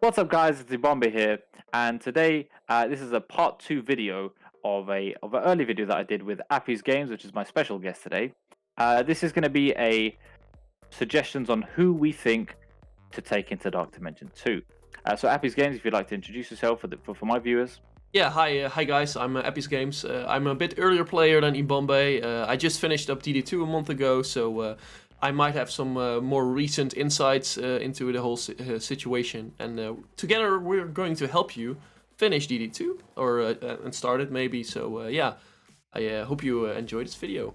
What's up, guys? It's Ibombe here, and today this is a part 2 video of an early video that I did with Appie's Games, which is my special guest today. This is going to be a suggestions on who we think to take into Dark Dimension 2. So Appie's Games, if you'd like to introduce yourself for my viewers. Yeah, hi guys, I'm Appie's Games. I'm a bit earlier player than Ibombe. I just finished up DD2 a month ago, so I might have some more recent insights into the whole situation. And together we're going to help you finish DD2, or and start it maybe. So yeah, I hope you enjoy this video.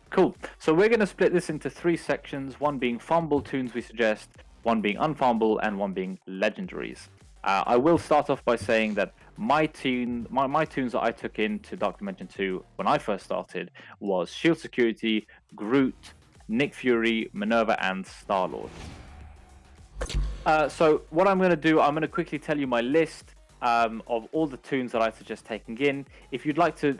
Cool. So we're going to split this into 3 sections, one being farmable toons we suggest, one being unfarmable, and one being legendaries. I will start off by saying that my toons that I took into Dark Dimension 2 when I first started was Shield Security, Groot, Nick Fury, Minerva, and Star-Lord. So what I'm going to do, I'm going to quickly tell you my list of all the toons that I suggest taking in. If you'd like to,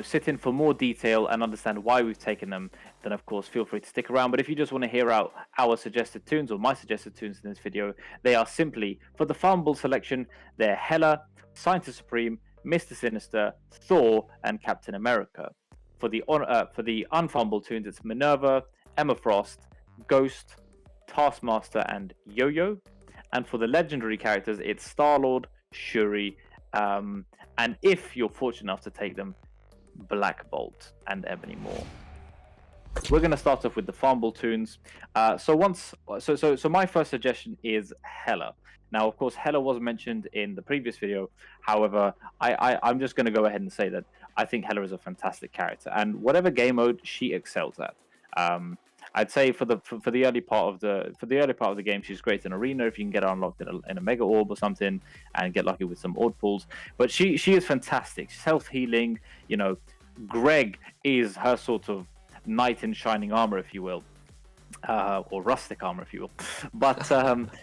sit in for more detail and understand why we've taken them, then of course feel free to stick around. But if you just want to hear out our suggested toons or my suggested toons in this video, they are simply, for the farmable selection, they're Hela, Scientist Supreme, Mr. Sinister, Thor, and Captain America. For the unfarmable toons, it's Minerva, Emma Frost, Ghost, Taskmaster, and Yo-Yo. And for the legendary characters, it's Star-Lord, Shuri, and if you're fortunate enough to take them, Black Bolt and Ebony Maw. We're going to start off with the farmable toons. So my first suggestion is Hela. Now, of course, Hela was mentioned in the previous video. However, I'm just going to go ahead and say that I think Hela is a fantastic character, and whatever game mode she excels at. I'd say for the early part of the game, she's great in arena if you can get her unlocked in a mega orb or something and get lucky with some orb pulls. But she is fantastic, self healing. Greg is her sort of knight in shining armor, if you will, or rustic armor, if you will. But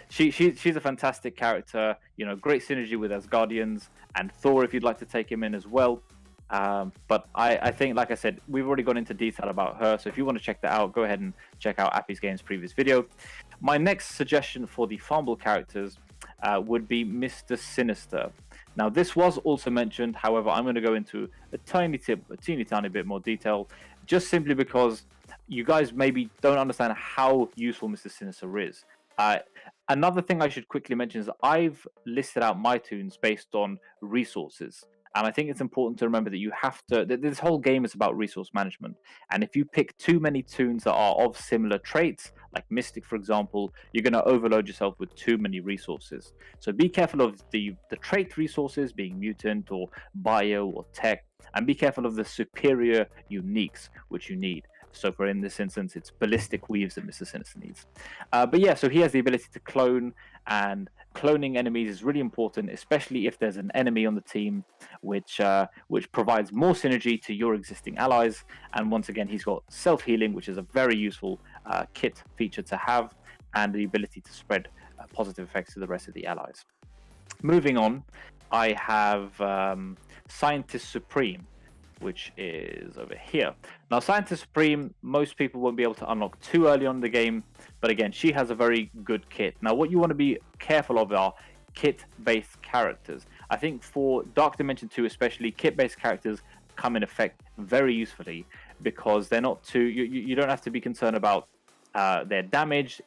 she's a fantastic character. Great synergy with Asgardians and Thor if you'd like to take him in as well. But I think, like I said, we've already gone into detail about her, so if you want to check that out, go ahead and check out Appie's Games' previous video. My next suggestion for the farmable characters would be Mr. Sinister. Now, this was also mentioned, however, I'm going to go into a teeny tiny bit more detail, just simply because you guys maybe don't understand how useful Mr. Sinister is. Another thing I should quickly mention is I've listed out my toons based on resources. And I think it's important to remember that this whole game is about resource management. And if you pick too many toons that are of similar traits, like Mystic, for example, you're going to overload yourself with too many resources. So be careful of the trait resources, being mutant or bio or tech, and be careful of the superior uniques, which you need. So in this instance, it's ballistic weaves that Mr. Sinister needs. But yeah, so he has the ability to clone, and cloning enemies is really important, especially if there's an enemy on the team which provides more synergy to your existing allies. And once again, he's got self-healing, which is a very useful kit feature to have, and the ability to spread positive effects to the rest of the allies. Moving on, I have Scientist Supreme, which is over here. Now, Scientist Supreme, most people won't be able to unlock too early on in the game, but again, she has a very good kit. Now, what you want to be careful of are kit-based characters. I think for Dark Dimension 2 especially, kit-based characters come in effect very usefully, because they're not too... You don't have to be concerned about their damage.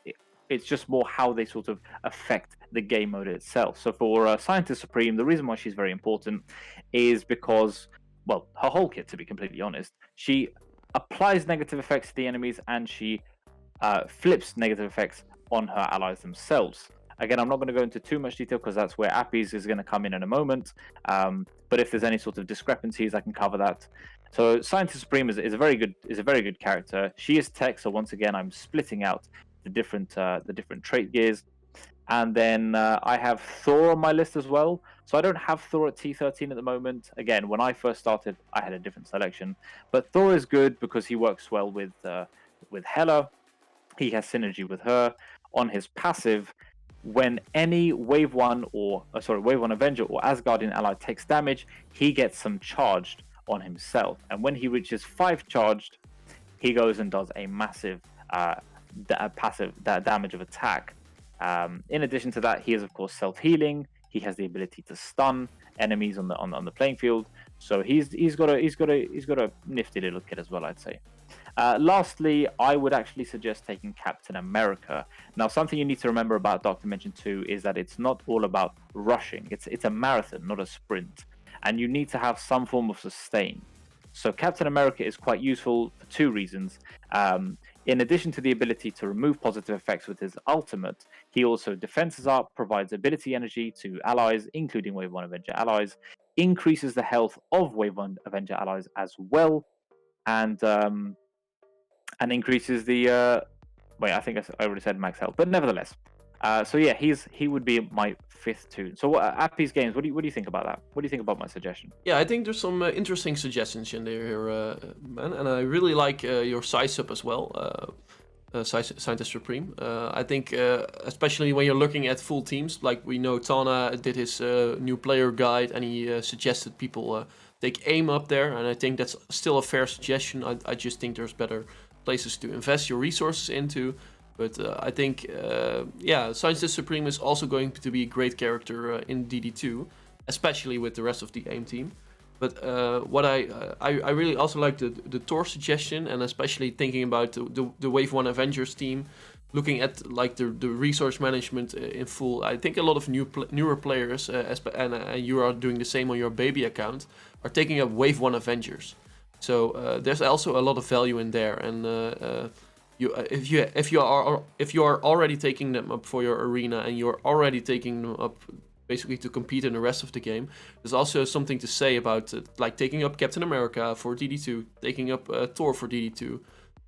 It's just more how they sort of affect the game mode itself. So for Scientist Supreme, the reason why she's very important is because... well, her whole kit, to be completely honest, she applies negative effects to the enemies, and she flips negative effects on her allies themselves. Again, I'm not going to go into too much detail because that's where Appie's is going to come in a moment. But if there's any sort of discrepancies, I can cover that. So Scientist Supreme is a very good character. She is tech, so once again, I'm splitting out the different trait gears. And then I have Thor on my list as well. So I don't have Thor at T13 at the moment. Again, when I first started, I had a different selection. But Thor is good because he works well with Hela. He has synergy with her. On his passive, when any Wave 1 Avenger or Asgardian ally takes damage, he gets some charged on himself. And when he reaches 5 charged, he goes and does a massive passive damage of attack. In addition to that, he is of course self-healing. He has the ability to stun enemies on the playing field. So he's got a nifty little kit as well, I'd say. Lastly, I would actually suggest taking Captain America. Now, something you need to remember about Dark Dimension 2 is that it's not all about rushing. It's a marathon, not a sprint. And you need to have some form of sustain. So Captain America is quite useful for two reasons. In addition to the ability to remove positive effects with his ultimate, he also defenses up, provides ability energy to allies, including Wave 1 Avenger allies, increases the health of Wave 1 Avenger allies as well, and increases the wait, I think I already said max health, but nevertheless. So yeah, he would be my fifth toon. So Appie's games, what do you think about that? What do you think about my suggestion? Yeah, I think there's some interesting suggestions in there, man, and I really like your size up as well, Scientist Supreme. I think especially when you're looking at full teams, like we know Tana did his new player guide, and he suggested people take aim up there, and I think that's still a fair suggestion. I just think there's better places to invest your resources into. But I think, yeah, Scientist Supreme is also going to be a great character in DD2, especially with the rest of the AIM team. But what I really also like the Thor suggestion, and especially thinking about the Wave 1 Avengers team, looking at like the resource management in full. I think a lot of newer players, and you are doing the same on your baby account, are taking up Wave 1 Avengers. So there's also a lot of value in there, and if you are already taking them up for your arena, and you're already taking them up basically to compete in the rest of the game, there's also something to say about like taking up Captain America for DD2, taking up Thor for DD2,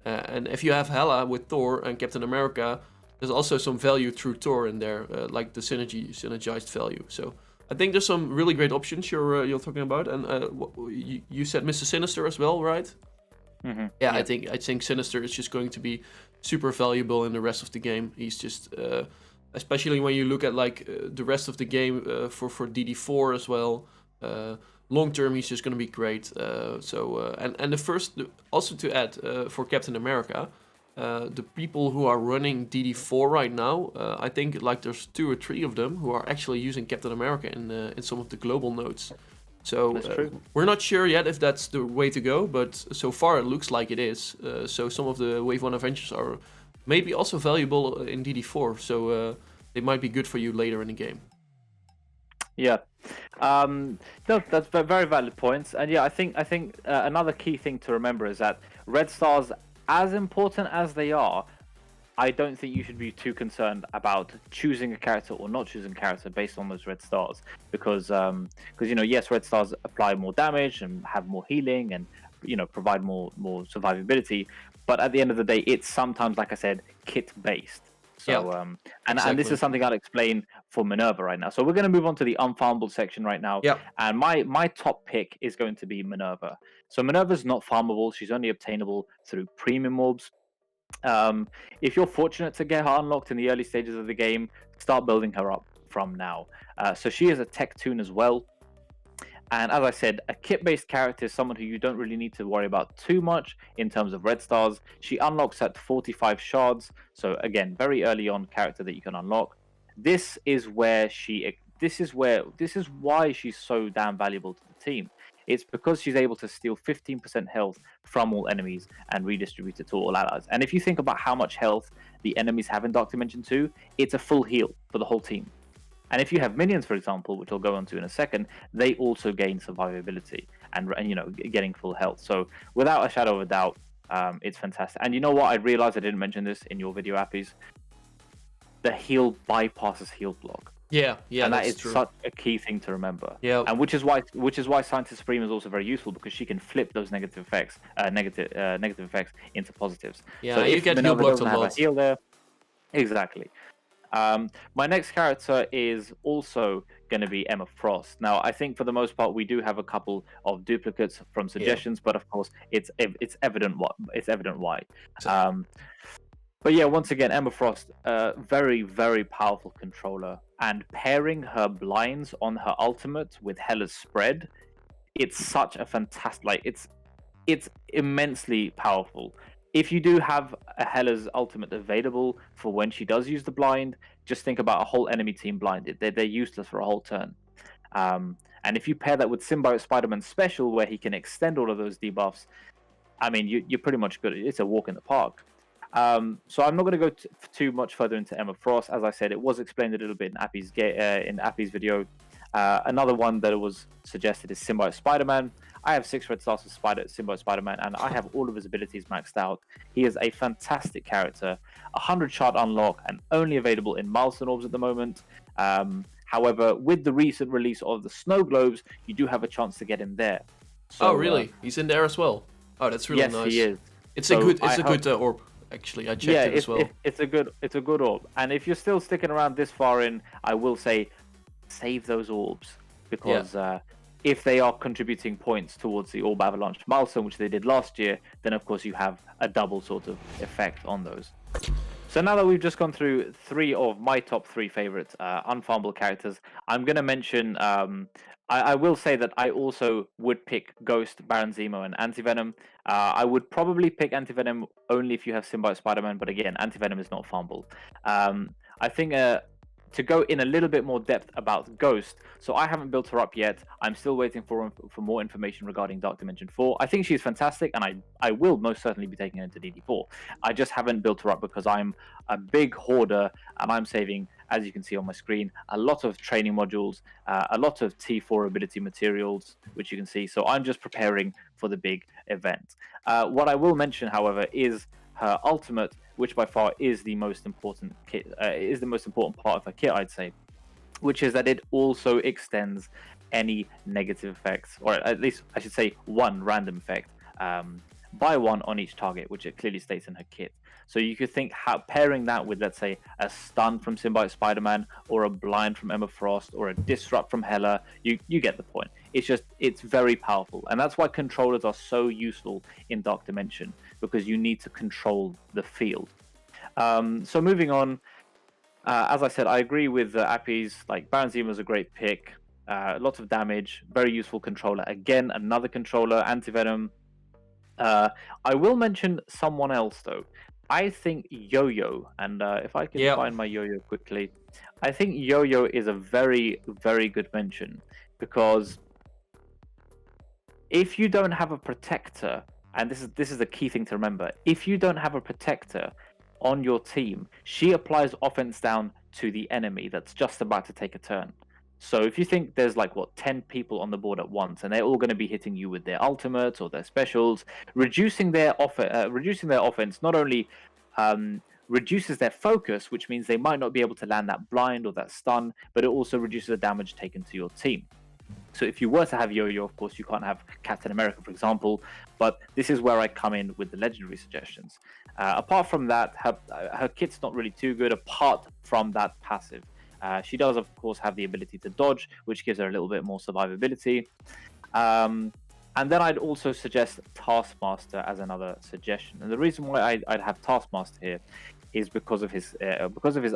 and if you have Hela with Thor and Captain America, there's also some value through Thor in there, like the synergized value. So I think there's some really great options you're talking about, and you said Mr. Sinister as well, right? Mm-hmm. Yeah, I think Sinister is just going to be super valuable in the rest of the game. He's just, especially when you look at like the rest of the game for DD4 as well. Long term, he's just going to be great. And the first, also to add for Captain America, the people who are running DD4 right now, I think like there's 2 or 3 of them who are actually using Captain America in some of the global nodes. So we're not sure yet if that's the way to go, but so far it looks like it is. So some of the Wave 1 Avengers are maybe also valuable in DD4, so they might be good for you later in the game. Yeah, no, that's very valid points, and yeah, I think another key thing to remember is that red stars, as important as they are, I don't think you should be too concerned about choosing a character or not choosing a character based on those red stars, because you know, yes, red stars apply more damage and have more healing and, you know, provide more survivability, but at the end of the day, it's sometimes, like I said, kit based. So exactly. And this is something I'll explain for Minerva right now. So we're going to move on to the Unfarmable section right now. Yeah. And my top pick is going to be Minerva. So Minerva's not farmable. She's only obtainable through premium orbs. If you're fortunate to get her unlocked in the early stages of the game, start building her up from now. So she is a tech toon as well. And as I said, a kit-based character is someone who you don't really need to worry about too much in terms of red stars. She unlocks at 45 shards. So again, very early on character that you can unlock. This is why she's so damn valuable to the team. It's because she's able to steal 15% health from all enemies and redistribute it to all allies. And if you think about how much health the enemies have in Dark Dimension 2, it's a full heal for the whole team. And if you have minions, for example, which I'll go on to in a second, they also gain survivability and you know, getting full health. So without a shadow of a doubt, it's fantastic. And you know what? I realized I didn't mention this in your video, Appies. The heal bypasses heal block. Yeah, and that is true. Such a key thing to remember. Yeah, and which is why Scientist Supreme is also very useful, because she can flip those negative effects into positives. Yeah, so you if get Minerva heal blocked a doesn't have lot. a heal there, exactly. My next character is also going to be Emma Frost. Now, I think for the most part we do have a couple of duplicates from suggestions, but of course it's evident why. But yeah, once again, Emma Frost, very, very powerful controller, and pairing her blinds on her ultimate with Hela's spread, it's such a fantastic, like it's immensely powerful. if you do have a Hela's ultimate available for when she does use the blind, just think about a whole enemy team blinded. They're useless for a whole turn. And if you pair that with Symbiote Spider-Man's special, where he can extend all of those debuffs, I mean, you're pretty much good. It's a walk in the park. So I'm not going to go too much further into Emma Frost. As I said, it was explained a little bit in Appie's video. Another one that was suggested is Symbiote Spider-Man. I have 6 red stars for Symbiote Spider-Man, and I have all of his abilities maxed out. He is a fantastic character, 100 shard unlock, and only available in milestone orbs at the moment. However, with the recent release of the snow globes, you do have a chance to get him there. So, oh, really? He's in there as well. Oh, that's really yes, nice. He is. It's a good orb. Actually, I checked it as well. It's a good orb. And if you're still sticking around this far in, I will say, save those orbs, because if they are contributing points towards the orb avalanche milestone, which they did last year, then of course you have a double sort of effect on those. So now that we've just gone through 3 of my top 3 favorite unfarmable characters, I'm going to mention. I will say that I also would pick Ghost, Baron Zemo, and Antivenom. I would probably pick Antivenom only if you have Symbiote Spider-Man, but again, Antivenom is not farmable. I think to go in a little bit more depth about Ghost, so I haven't built her up yet. I'm still waiting for more information regarding Dark Dimension 4. I think she's fantastic, and I will most certainly be taking her into DD4. I just haven't built her up because I'm a big hoarder, and I'm saving, as you can see on my screen, a lot of training modules, a lot of T4 ability materials, which you can see. So I'm just preparing for the big event. What I will mention, however, is her ultimate, which by far is the most important kit, is the most important part of her kit, I'd say, which is that it also extends any negative effects, or at least I should say one random effect, by 1 on each target, which it clearly states in her kit. So you could think how pairing that with, let's say, a stun from Symbiote Spider-Man, or a blind from Emma Frost, or a disrupt from Hela, you get the point. It's very powerful, and that's why controllers are so useful in Dark Dimension, because you need to control the field. So moving on, as I said, I agree with Appie's. Like, Baron Zemo is a great pick, lots of damage, very useful controller. Again, another controller, Antivenom. I will mention someone else though. I think Yo-Yo, and if I can find my Yo-Yo quickly, I think Yo-Yo is a very, very good mention, because if you don't have a protector, and this is the key thing to remember, if you don't have a protector on your team, she applies offense down to the enemy that's just about to take a turn. So if you think there's 10 people on the board at once, and they're all going to be hitting you with their ultimates or their specials, reducing their offense not only reduces their focus, which means they might not be able to land that blind or that stun, but it also reduces the damage taken to your team. So if you were to have Yo-Yo, of course, you can't have Captain America, for example, but this is where I come in with the legendary suggestions. Apart from that, her kit's not really too good, apart from that passive. She does, of course, have the ability to dodge, which gives her a little bit more survivability. And then I'd also suggest Taskmaster as another suggestion. And the reason why I'd have Taskmaster here is because of his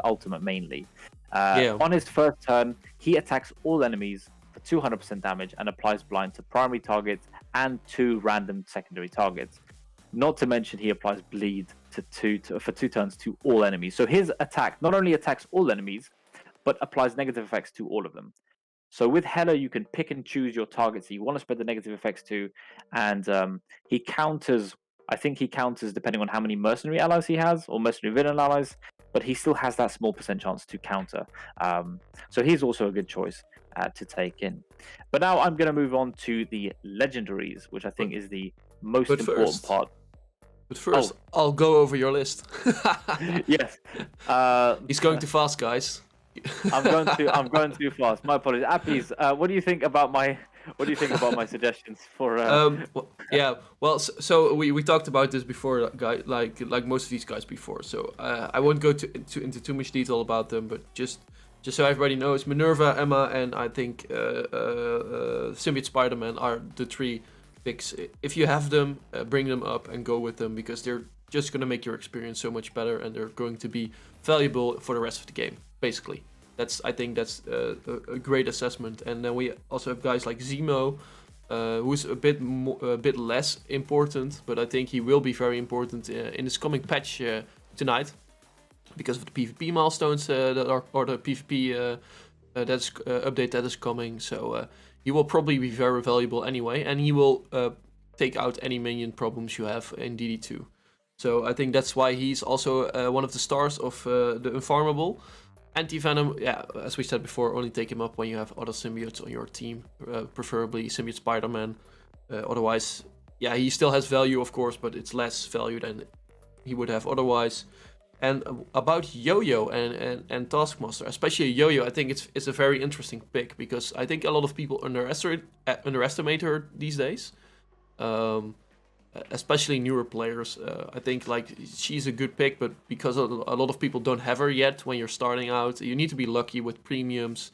ultimate mainly. On his first turn, he attacks all enemies for 200% damage and applies blind to primary targets and 2 random secondary targets. Not to mention, he applies bleed for 2 turns to all enemies. So his attack not only attacks all enemies, but applies negative effects to all of them. So with Hela, you can pick and choose your targets that you want to spread the negative effects to, and he counters. I think he counters depending on how many mercenary allies he has, or mercenary villain allies, but he still has that small % chance to counter. So he's also a good choice to take in. But now I'm going to move on to the legendaries, which I think is the most important part. But first, I'll go over your list. Yes. He's going too fast, guys. I'm going too fast. My apologies. Appies, what do you think about my suggestions for? Well, so we talked about this before, guy, like most of these guys before. So I won't go into too much detail about them, but just so everybody knows, Minerva, Emma, and I think Symbiote Spider-Man are the 3 picks. If you have them, bring them up and go with them, because they're just going to make your experience so much better, and they're going to be valuable for the rest of the game. Basically, I think that's a great assessment. And then we also have guys like Zemo, who's a bit less important, but I think he will be very important in this coming patch tonight, because of the PvP milestones or the PvP update that is coming. So he will probably be very valuable anyway, and he will take out any minion problems you have in DD2. So I think that's why he's also one of the stars of the Unfarmable. Anti-Venom, yeah, as we said before, only take him up when you have other symbiotes on your team, preferably Symbiote Spider-Man. Otherwise, yeah, he still has value, of course, but it's less value than he would have otherwise. And about Yo-Yo and Taskmaster, especially Yo-Yo, I think it's a very interesting pick, because I think a lot of people underestimate her these days. Especially newer players. I think like she's a good pick, but because a lot of people don't have her yet when you're starting out, you need to be lucky with premiums.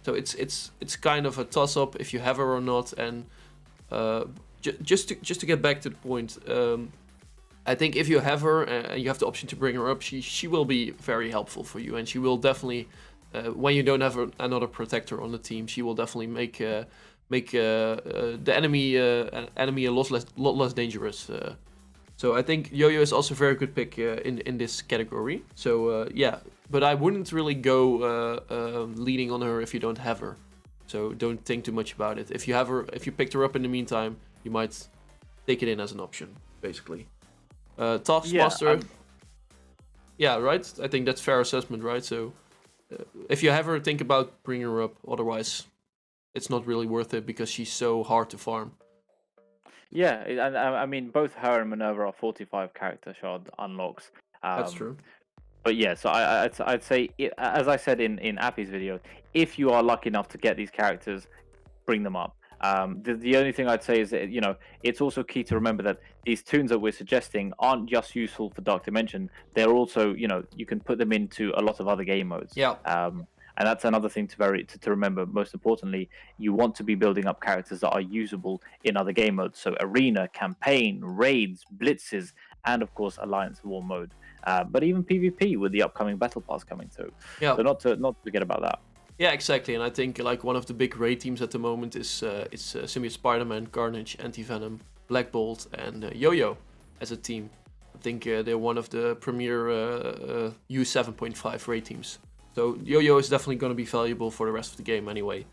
So it's kind of a toss-up if you have her or not. And just to get back to the point, I think if you have her and you have the option to bring her up, she will be very helpful for you, and she will definitely, when you don't have another protector on the team, she will definitely make the enemy a lot less dangerous. So I think Yo-Yo is also a very good pick in this category. So yeah, but I wouldn't really go leading on her if you don't have her. So don't think too much about it. If you have her, if you picked her up in the meantime, you might take it in as an option, basically. Taskmaster. Yeah, right. I think that's fair assessment, right? So if you have her, think about bringing her up. Otherwise, it's not really worth it because she's so hard to farm. Yeah, and I mean both her and Minerva are 45 character shard unlocks. That's true. But yeah, so I'd say, as I said in Appie's video, if you are lucky enough to get these characters, bring them up. The only thing I'd say is that, it's also key to remember that these toons that we're suggesting aren't just useful for Dark Dimension. They're also, you can put them into a lot of other game modes. Yeah. And that's another thing to remember. Most importantly, you want to be building up characters that are usable in other game modes. So arena, campaign, raids, blitzes, and of course Alliance War mode. But even PvP with the upcoming Battle Pass coming too. Yeah. So not to forget about that. Yeah, exactly. And I think like one of the big raid teams at the moment is Symbiote Spider-Man, Carnage, Anti-Venom, Black Bolt, and Yo-Yo as a team. I think they're one of the premier U7.5 raid teams. So Yo-Yo is definitely going to be valuable for the rest of the game anyway.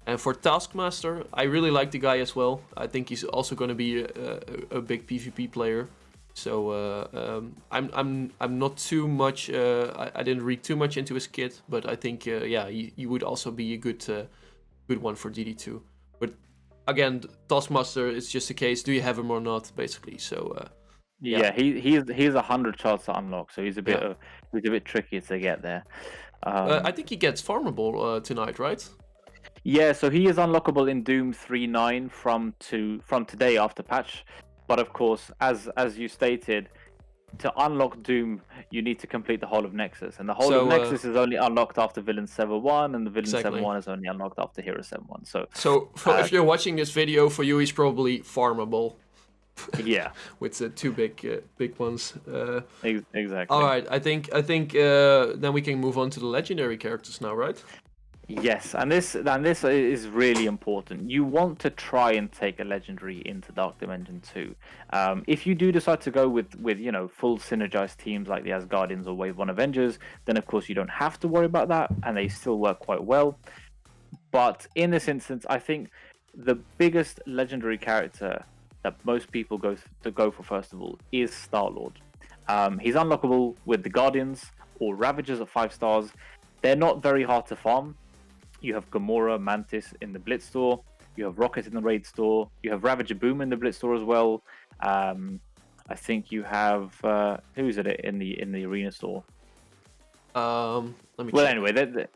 And for Taskmaster, I really like the guy as well. I think he's also going to be a big PvP player. So I'm not too much. I didn't read too much into his kit, but I think he would also be a good one for DD2. But again, Taskmaster is just a case: do you have him or not, basically. So. Yeah, he's 100 shots to unlock, so he's a bit tricky to get there. I think he gets farmable tonight, right? Yeah, so he is unlockable in Doom 3.9 from today after patch. But of course, as you stated, to unlock Doom, you need to complete the whole of Nexus, and the whole of Nexus is only unlocked after Villain 7.1, and the Villain 7.1 is only unlocked after Hero 7.1. So if you're watching this video, for you, he's probably farmable. Yeah, with two big ones. Exactly. All right, I think then we can move on to the legendary characters now, right? Yes, and this is really important. You want to try and take a legendary into Dark Dimension 2. If you do decide to go with full synergized teams like the Asgardians or Wave 1 Avengers, then of course you don't have to worry about that, and they still work quite well. But in this instance, I think the biggest legendary character that most people go for first of all is Star-Lord. He's unlockable with the Guardians or Ravagers at 5 stars. They're not very hard to farm. You have Gamora, Mantis in the Blitz store. You have Rocket in the Raid store. You have Ravager Boom in the Blitz store as well. I think you have who's it in the Arena store? Let me. Well, check. anyway,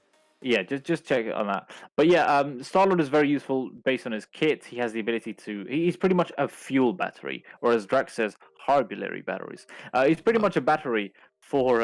yeah, just check on that. But yeah, Star-Lord is very useful based on his kit. He has the ability to. He's pretty much a fuel battery, or as Drax says, harbulary batteries. He's pretty much a battery for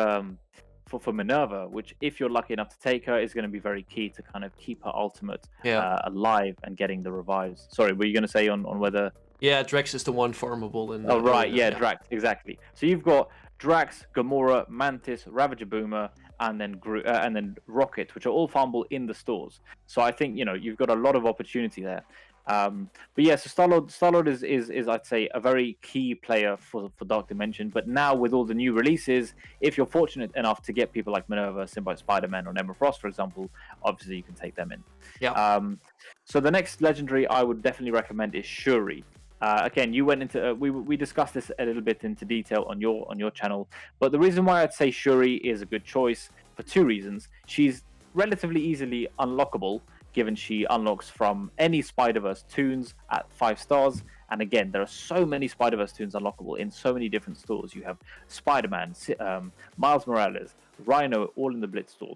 Minerva, which if you're lucky enough to take her, is going to be very key to kind of keep her ultimate alive and getting the revives. Sorry, were you going to say on whether? Yeah, Drax is the one farmable. In right, yeah, Drax, exactly. So you've got Drax, Gamora, Mantis, Ravager Boomer, and then Rocket, which are all farmable in the stores. So I think you've got a lot of opportunity there. But yeah, so Star-Lord is I'd say a very key player for Dark Dimension. But now with all the new releases, if you're fortunate enough to get people like Minerva, Symbiote Spider-Man, or Emma Frost, for example, obviously you can take them in. Yeah. So the next legendary I would definitely recommend is Shuri. Again, you went into we discussed this a little bit into detail on your channel, but the reason why I'd say Shuri is a good choice for two reasons. She's relatively easily unlockable, given she unlocks from any Spider-Verse toons at 5 stars. And again, there are so many Spider-Verse toons unlockable in so many different stores. You have Spider-Man, Miles Morales, Rhino, all in the Blitz store.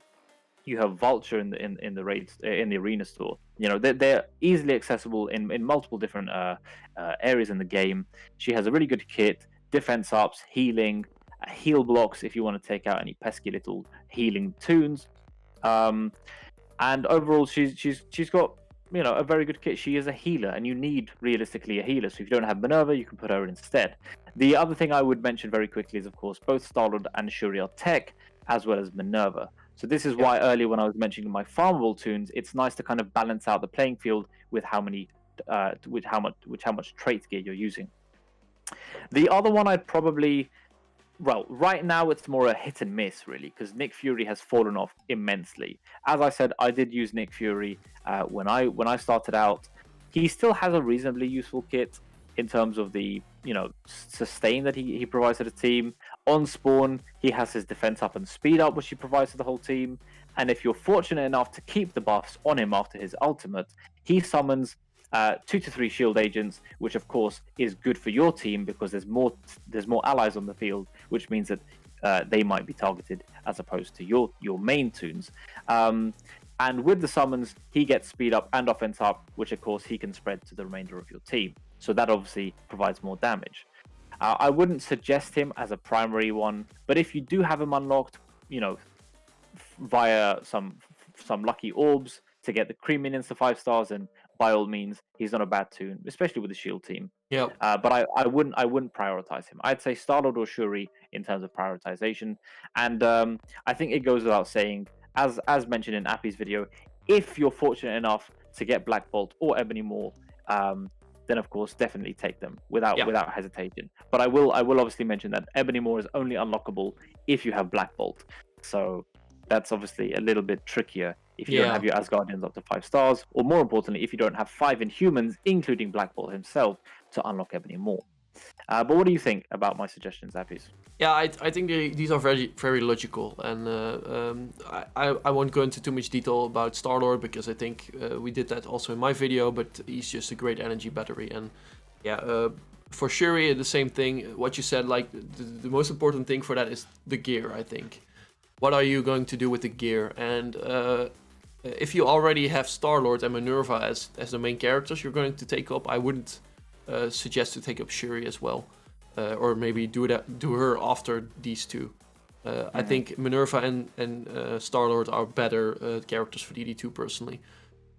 You have Vulture in the raids in the arena store. They're easily accessible in multiple different areas in the game. She has a really good kit, defense ups, healing, heal blocks if you want to take out any pesky little healing toons. And overall, she's got a very good kit. She is a healer, and you need realistically a healer. So if you don't have Minerva, you can put her instead. The other thing I would mention very quickly is, of course, both Star-Lord and Shuri are tech, as well as Minerva. So this is why earlier when I was mentioning my farmable toons, it's nice to kind of balance out the playing field with how much trait gear you're using. The other one I'd probably, well, right now it's more a hit and miss really, because Nick Fury has fallen off immensely. As I said, I did use Nick Fury when I started out. He still has a reasonably useful kit in terms of the sustain that he provides to the team. On spawn, he has his defense up and speed up, which he provides to the whole team. And if you're fortunate enough to keep the buffs on him after his ultimate, he summons 2 to 3 shield agents, which of course is good for your team because there's more allies on the field, which means that they might be targeted as opposed to your main toons. And with the summons, he gets speed up and offense up, which of course he can spread to the remainder of your team. So that obviously provides more damage. I wouldn't suggest him as a primary one, but if you do have him unlocked, via some lucky orbs to get the cream minions to 5 stars, and by all means, he's not a bad toon, especially with the shield team. Yeah. But I wouldn't prioritize him. I'd say Star-Lord or Shuri in terms of prioritization. And I think it goes without saying, as mentioned in Appie's video, if you're fortunate enough to get Black Bolt or Ebony Maw, then of course definitely take them without hesitation. But I will obviously mention that Ebony Maw is only unlockable if you have Black Bolt. So that's obviously a little bit trickier if you don't have your Asgardians up to 5 stars, or more importantly, if you don't have 5 Inhumans, including Black Bolt himself, to unlock Ebony Maw. But what do you think about my suggestions, Appies? Yeah, I think these are very, very logical, and I won't go into too much detail about Star-Lord because I think we did that also in my video, but he's just a great energy battery. And for Shuri, the same thing, what you said, like the most important thing for that is the gear, I think. What are you going to do with the gear? And if you already have Star-Lord and Minerva as the main characters you're going to take up, I wouldn't suggest to take up Shuri as well. Or maybe do her after these two. I think Minerva and Star-Lord are better characters for DD2 personally.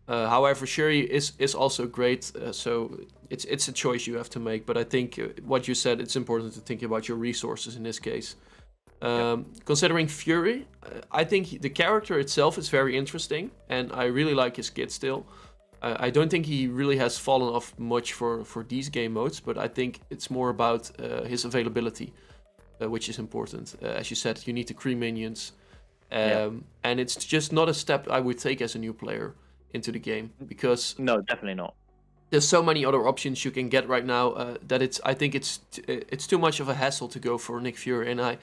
However, Shuri is also great, so it's a choice you have to make. But I think what you said, it's important to think about your resources in this case. Considering Fury, I think the character itself is very interesting, and I really like his kit still. I don't think he really has fallen off much for these game modes, but I think it's more about his availability, which is important. As you said, you need the cream minions, and it's just not a step I would take as a new player into the game, because no, definitely not. There's so many other options you can get right now that I think it's too much of a hassle to go for Nick Fury. And I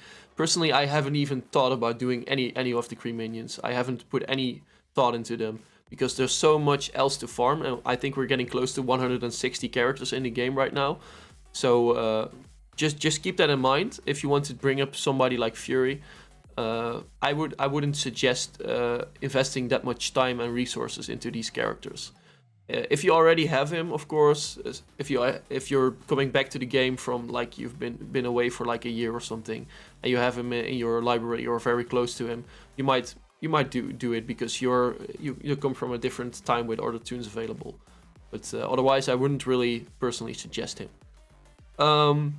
haven't even thought about doing any of the cream minions. I haven't put any thought into them because there's so much else to farm, and I think we're getting close to 160 characters in the game right now. So just keep that in mind if you want to bring up somebody like Fury. I wouldn't suggest investing that much time and resources into these characters. If you already have him, of course, if you're coming back to the game from like you've been away for like a year or something, and you have him in your library or very close to him, you might do it because you come from a different time with other toons available. But otherwise, I wouldn't really personally suggest him. And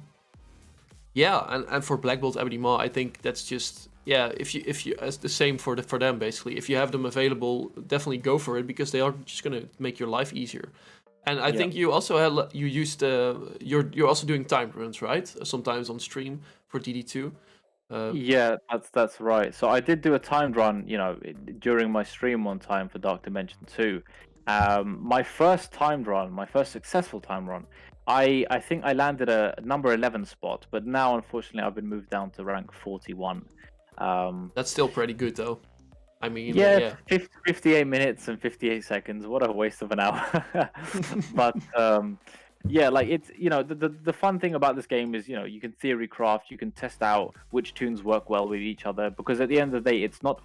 for Black Bolt Ebony Maw, I think that's just yeah, if you as the same for them basically. If you have them available, definitely go for it because they are just gonna make your life easier. And I think you also had you used you're also doing time runs, right? Sometimes on stream for DD2. Yeah, that's right. So I did do a timed run, during my stream one time for Dark Dimension 2. My first timed run, my first successful time run, I think I landed a number 11 spot, but now unfortunately I've been moved down to rank 41. That's still pretty good though. I mean, Yeah, yeah. 58 minutes and 58 seconds. What a waste of an hour. But yeah, like it's the fun thing about this game is you can theory craft, you can test out which tunes work well with each other, because at the end of the day, it's not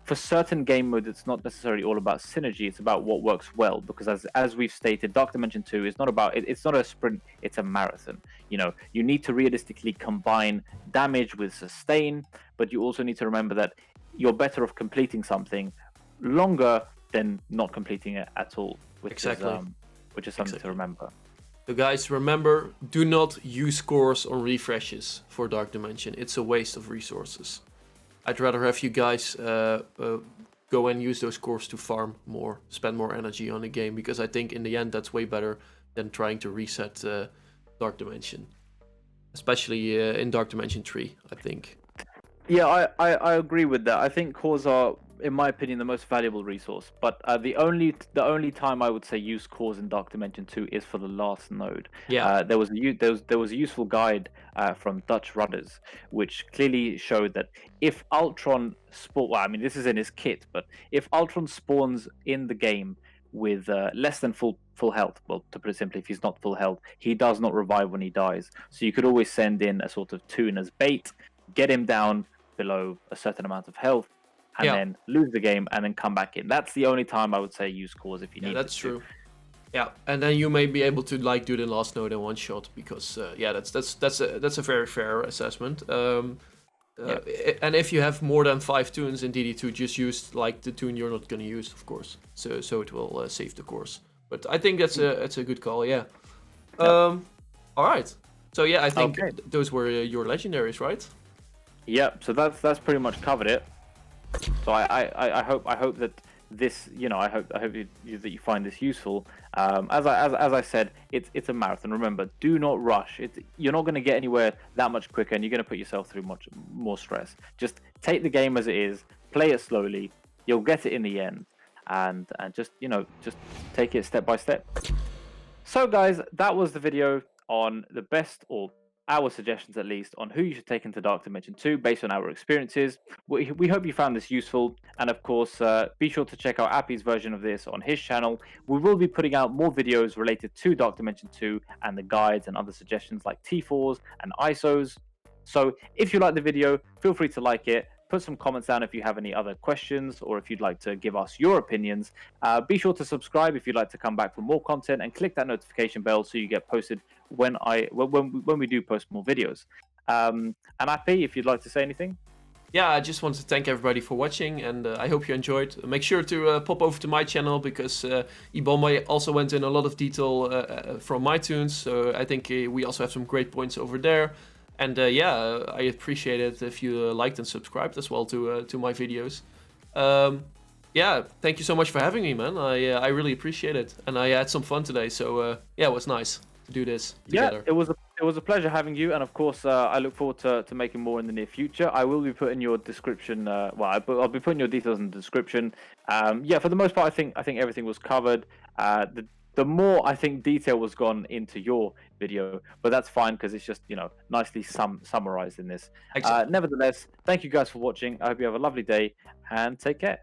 for certain game modes. It's not necessarily all about synergy. It's about what works well. Because as we've stated, Dark Dimension 2 is not about it's not a sprint. It's a marathon. You need to realistically combine damage with sustain, but you also need to remember that you're better off completing something longer than not completing it at all, which is something to remember. So guys, remember, do not use cores on refreshes for Dark Dimension. It's a waste of resources. I'd rather have you guys go and use those cores to farm more, spend more energy on the game, because I think in the end that's way better than trying to reset Dark Dimension. Especially in Dark Dimension 3, I think. Yeah, I agree with that. I think cores are, in my opinion, the most valuable resource. But the only time I would say use cores in Dark Dimension 2 is for the last node. Yeah. There was a useful guide from Dutch Rudders, which clearly showed that if Ultron well, I mean, this is in his kit, but if Ultron spawns in the game with less than full health, well, to put it simply, if he's not full health, he does not revive when he dies. So you could always send in a sort of toon as bait, get him down below a certain amount of health, and then lose the game and then come back in. That's the only time I would say use cores if you need. That's true. Yeah, and then you may be able to like do the last node in one shot because that's a very fair assessment. And if you have more than 5 toons in DD2, just use like the toon you're not going to use, of course. So it will save the course. But I think that's a good call. Yeah. All right. So yeah, I think those were your legendaries, right? Yep. So that's pretty much covered it. So I hope that this, I hope that you find this useful. As I said, it's a marathon. Remember, do not rush. You're not going to get anywhere that much quicker, and you're going to put yourself through much more stress. Just take the game as it is, play it slowly. You'll get it in the end, and just take it step by step. So guys, that was the video on the best, or our suggestions at least, on who you should take into Dark Dimension 2 based on our experiences. We hope you found this useful, and of course be sure to check out Appie's version of this on his channel. We will be putting out more videos related to Dark Dimension 2 and the guides and other suggestions like T4s and ISOs. So if you like the video, feel free to like it. Put some comments down if you have any other questions, or if you'd like to give us your opinions. Be sure to subscribe if you'd like to come back for more content, and click that notification bell so you get posted when we do post more videos. And Appie, if you'd like to say anything. Yeah, I just want to thank everybody for watching, and I hope you enjoyed. Make sure to pop over to my channel, because Ibombe also went in a lot of detail from my tunes, so I think we also have some great points over there. And I appreciate it if you liked and subscribed as well to my videos. Thank you so much for having me, man. I really appreciate it, and I had some fun today. So it was nice to do this together. Yeah, it was a pleasure having you, and of course I look forward to making more in the near future. I will be putting your description. I'll be putting your details in the description. For the most part, I think everything was covered. The more I think detail was gone into your video, but that's fine because it's just nicely summarized in this. Exactly. Nevertheless, thank you guys for watching. I hope you have a lovely day and take care.